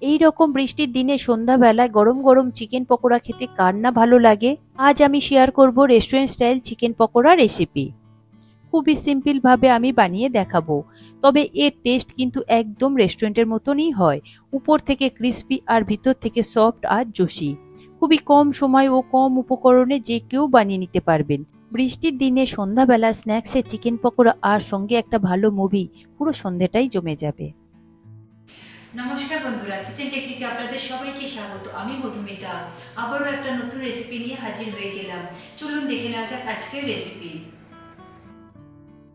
এই রকম বৃষ্টির দিনে সন্ধ্যাবেলায় গরম গরম চিকেন পকোড়া খেতে কার না ভালো লাগে। আজ আমি শেয়ার করব restaurant style chicken pakora recipe. খুবই সিম্পল ভাবে আমি বানিয়ে দেখাবো, তবে এর টেস্ট কিন্তু একদম রেস্টুরেন্টের মতনই হয়। উপর থেকে ক্রিস্পি আর ভিতর থেকে সফট আর জুসি। খুবই কম সময় ও কম উপকরণে যে কেউ বানিয়ে নিতে পারবেন। বৃষ্টির দিনে সন্ধ্যাবেলা স্ন্যাক্সে চিকেন পকোড়া আর সঙ্গে একটা ভালো মুভি, পুরো সন্ধ্যাটাই জমে যাবে। নমস্কার বন্ধুরা, কিচেন টেকনিকে আপনাদের সবাইকে স্বাগত। আমি মধুমিতা আবারও একটা নতুন রেসিপি নিয়ে হাজির হয়ে গেলাম। চলুন দেখে নেওয়া যাক আজকের রেসিপি।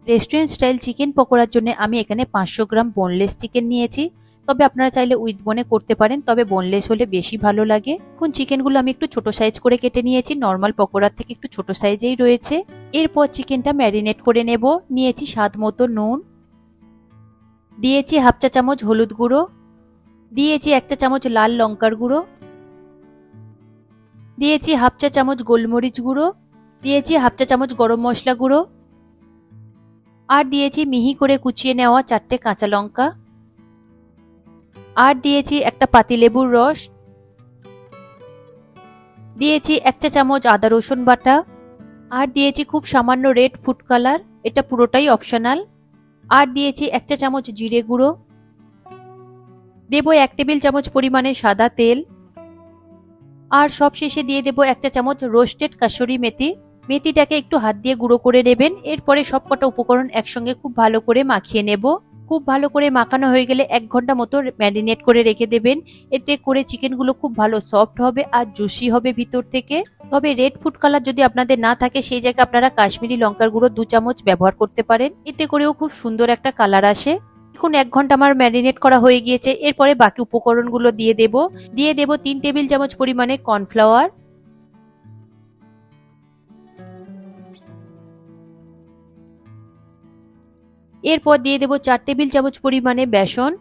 রেস্টুরেন্ট স্টাইল চিকেন পকোড়ার জন্য আমি এখানে 500 গ্রাম বোনলেস চিকেন নিয়েছি। তবে আপনারা চাইলে উইথ বোনে করতে পারেন, তবে বোনলেস হলে বেশি ভালো লাগে। এখন চিকেনগুলো আমি একটু ছোট সাইজ করে কেটে নিয়েছি, নর্মাল পকোড়ার থেকে একটু ছোট সাইজেই রয়েছে। এরপর চিকেনটা ম্যারিনেট করে নেব। নিয়েছি স্বাদ মতো নুন, দিয়েছি হাফ চা চামচ হলুদ গুঁড়ো, দিয়েছি 1 চা চামচ লাল লঙ্কার গুঁড়ো, দিয়েছি হাফ চা চামচ গোলমরিচ গুঁড়ো, দিয়েছি হাফ চা চামচ গরম মশলা গুঁড়ো, আর দিয়েছি মিহি করে কুচিয়ে নেওয়া 4টে কাঁচা লঙ্কা, আর দিয়েছি একটা পাতিলেবুর রস, দিয়েছি 1 চা চামচ আদা রসুন বাটা, আর দিয়েছি খুব সামান্য রেড ফুড কালার, এটা পুরোটাই অপশনাল, আর দিয়েছি 1 চা চামচ জিরে গুঁড়ো, দেব 1 টেবিল চামচ পরিমাণে সাদা তেল, আর সব শেষে দিয়ে দেব 1 চা চামচ রোস্টেড কাসুরি মেথি। মেথিটাকে একটু হাত দিয়ে গুঁড়ো করে নেবেন। এরপরে সবকটা উপকরণ একসঙ্গে খুব ভালো করে মাখিয়ে নেব। খুব ভালো করে মাখানো হয়ে গেলে 1 ঘন্টা মতো ম্যারিনেট করে রেখে দেবেন। এতে করে চিকেনগুলো খুব ভালো সফট হবে আর জুসি হবে ভিতর থেকে। তবে রেড ফুড কালার যদি আপনাদের না থাকে, সেই জায়গায় আপনারা কাশ্মীরি লঙ্কার গুঁড়ো 2 চামচ ব্যবহার করতে পারেন। এতে করেও খুব সুন্দর একটা কালার আসে। এখন 1 ঘন্টা আমার ম্যারিনেট করা হয়ে গিয়েছে। এরপরে বাকি উপকরণগুলো দিয়ে দেব 3 টেবিল চামচ পরিমাণে কর্নফ্লাওয়ার, এরপর দিয়ে দেব 4 টেবিল চামচ পরিমাণে বেসন,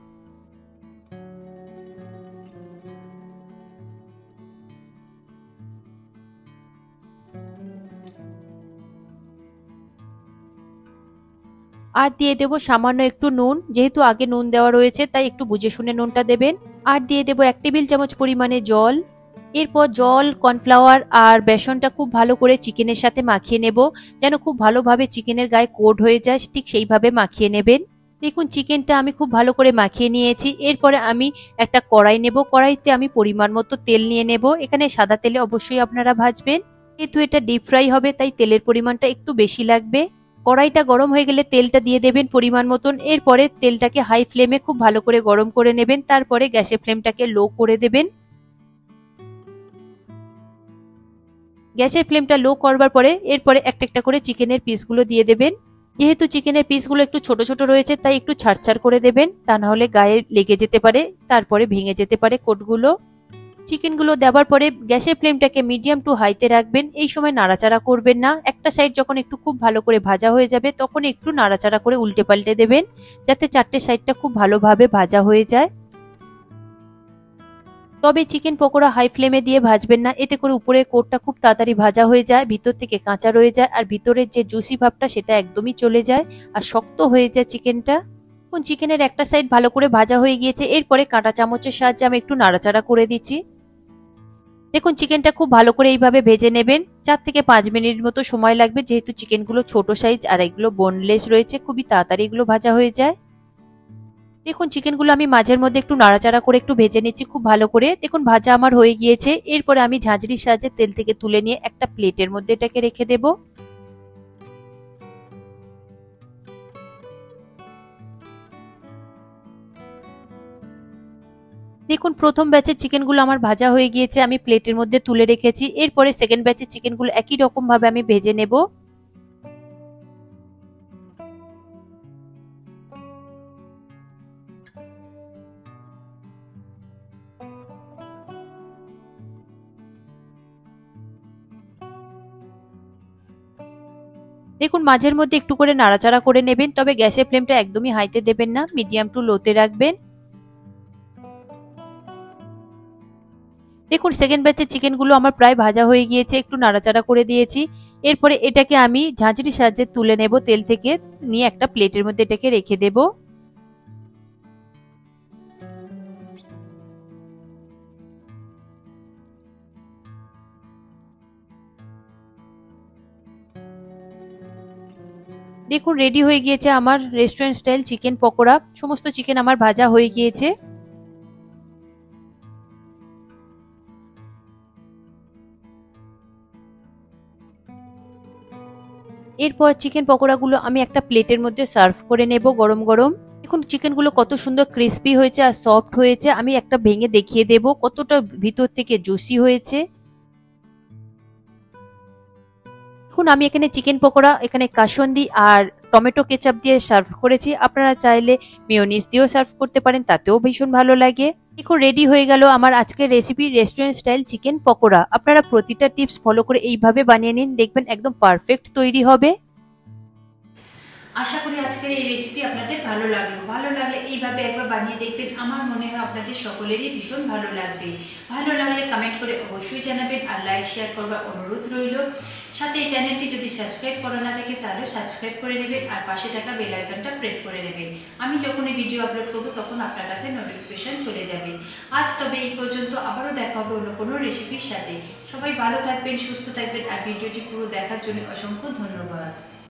আর দিয়ে দেব সামান্য একটু নুন। যেহেতু আগে নুন দেওয়া রয়েছে তাই একটু বুঝে শুনে নুনটা দেবেন। আর দিয়ে দেব 1 টেবিল চামচ পরিমাণে জল। এরপর জল, কর্নফ্লাওয়ার আর বেসনটা খুব ভালো করে চিকেনের সাথে মাখিয়ে নেব, যেন খুব ভালোভাবে চিকেনের গায়ে কোট হয়ে যায়, ঠিক সেইভাবে মাখিয়ে নেবেন। দেখুন চিকেনটা আমি খুব ভালো করে মাখিয়ে নিয়েছি। এরপরে আমি একটা কড়াই নেব। কড়াইতে আমি পরিমাণ মতো তেল নিয়ে নেব। এখানে সাদা তেলে অবশ্যই আপনারা ভাজবেন, যেহেতু এটা ডিপ ফ্রাই হবে তাই তেলের পরিমাণটা একটু বেশি লাগবে। কড়াইটা গরম হয়ে গেলে তেলটা দিয়ে দেবেন পরিমাণ মতন। এরপরে তেলটাকে হাই ফ্লেমে খুব ভালো করে গরম করে নেবেন। তারপরে গ্যাসের ফ্লেমটাকে লো করে দেবেন। গ্যাসের ফ্লেমটা লো করবার পরে এরপরে একটা একটা করে চিকেনের পিসগুলো দিয়ে দেবেন। যেহেতু চিকেনের পিসগুলো একটু ছোট ছোট রয়েছে তাই একটু ছাড় করে দেবেন, তা না হলে গায়ে লেগে যেতে পারে, তারপরে ভেঙে যেতে পারে কোটগুলো। চিকেনগুলো দেওয়ার পরে গ্যাসের ফ্লেমটাকে মিডিয়াম টু হাইতে রাখবেন। এই সময় নাড়াচাড়া করবেন না। একটা সাইড যখন একটু খুব ভালো করে ভাজা হয়ে যাবে তখন একটু নাড়াচাড়া করে উল্টে পাল্টে দেবেন, যাতে 4টে সাইডটা খুব ভালোভাবে ভাজা হয়ে যায়। তবে চিকেন পকোড়া হাই ফ্লেমে দিয়ে ভাজবেন না, এতে করে উপরের কোটটা খুব তাড়াতাড়ি ভাজা হয়ে যায়, ভিতর থেকে কাঁচা রয়ে যায় আর ভিতরের যে জুসি ভাবটা সেটা একদমই চলে যায় আর শক্ত হয়ে যায় চিকেনটা। এখন চিকেনের একটা সাইড ভালো করে ভাজা হয়ে গিয়েছে। এরপরে কাঁটা চামচের সাহায্যে আমি একটু নাড়াচাড়া করে দিচ্ছি। দেখুন চিকেনটা খুব ভালো করে এইভাবে ভেজে নেবেন। 4 থেকে 5 মিনিট মতো সময় লাগবে, যেহেতু চিকেনগুলো ছোট সাইজ আর এগুলো বোনলেস রয়েছে, খুবই তাড়াতাড়ি এগুলো ভাজা হয়ে যায়। দেখুন চিকেনগুলো আমি মাঝের মধ্যে একটু নাড়াচাড়া করে একটু ভেজে নিচ্ছি খুব ভালো করে। দেখুন ভাজা আমার হয়ে গিয়েছে। এরপরে আমি ঝাঁঝরির সাহায্যে তেল থেকে তুলে নিয়ে একটা প্লেটের মধ্যে এটাকে রেখে দেব। দেখুন প্রথম ব্যাচের চিকেনগুলো আমার ভাজা হয়ে গিয়েছে, আমি প্লেটের মধ্যে তুলে রেখেছি। এরপরে সেকেন্ড ব্যাচের চিকেনগুলো একই রকম ভাবে আমি ভেজে নেব। দেখুন মাঝের মধ্যে একটু করে নাড়াচাড়া করে নেবেন, তবে গ্যাসের ফ্লেমটা একদমই হাইতে দেবেন না, মিডিয়াম টু লোতে রাখবেন। দেখুন সেকেন্ড ব্যাচের চিকেনগুলো আমার প্রায় ভাজা হয়ে গিয়েছে, একটু নাড়াচাড়া করে দিয়েছি। এরপরে এটাকে আমি ঝাঁঝরির সাহায্যে তুলে নেব, তেল থেকে নিয়ে একটা প্লেটের মধ্যে এটাকে রেখে দেব। দেখুন রেডি হয়ে গিয়েছে আমার রেস্টুরেন্ট স্টাইল চিকেন পকোড়া। সমস্ত চিকেন আমার ভাজা হয়ে গিয়েছে। এরপর চিকেন পকোড়াগুলো আমি একটা প্লেটের মধ্যে সার্ভ করে নেব গরম গরম। দেখুন চিকেনগুলো কত সুন্দর ক্রিস্পি হয়েছে আর সফট হয়েছে। আমি একটা ভেঙে দেখিয়ে দেব কতটা ভিতর থেকে জুসি হয়েছে। দেখুন আমি এখানে চিকেন পকোড়া এখানে কাসুন্দি আর টমেটো কেচাপ দিয়ে সার্ভ করেছি। আপনারা চাইলে মেয়োনিজ দিয়েও সার্ভ করতে পারেন, তাতেও ভীষণ ভালো লাগে। দেখুন রেডি হয়ে গেল আমার আজকের recipe restaurant style chicken pakora. আপনারা প্রতিটা টিপস ফলো করে এইভাবে বানিয়ে নিন, দেখবেন একদম পারফেক্ট তৈরি হবে। আশা করি আজকের এই রেসিপি আপনাদের ভালো লাগলো। ভালো লাগলে এইভাবে একবার বানিয়ে দেখবেন, আমার মনে হয় আপনাদের সকলেরই ভীষণ ভালো লাগবে। ভালো লাগলে কমেন্ট করে অবশ্যই জানাবেন আর লাইক শেয়ার করবার অনুরোধ রইল। সাথে এই চ্যানেলটি যদি সাবস্ক্রাইব করা না থাকে তাহলে সাবস্ক্রাইব করে নেবেন আর পাশে থাকা বেল আইকনটা প্রেস করে নেবেন। আমি যখন এই ভিডিও আপলোড করব তখন আপনার কাছে নোটিফিকেশন চলে যাবে। আজ তবে এই পর্যন্ত, আবারও দেখা হবে অন্য কোনো রেসিপির সাথে। সবাই ভালো থাকবেন, সুস্থ থাকবেন আর ভিডিওটি পুরো দেখার জন্য অসংখ্য ধন্যবাদ।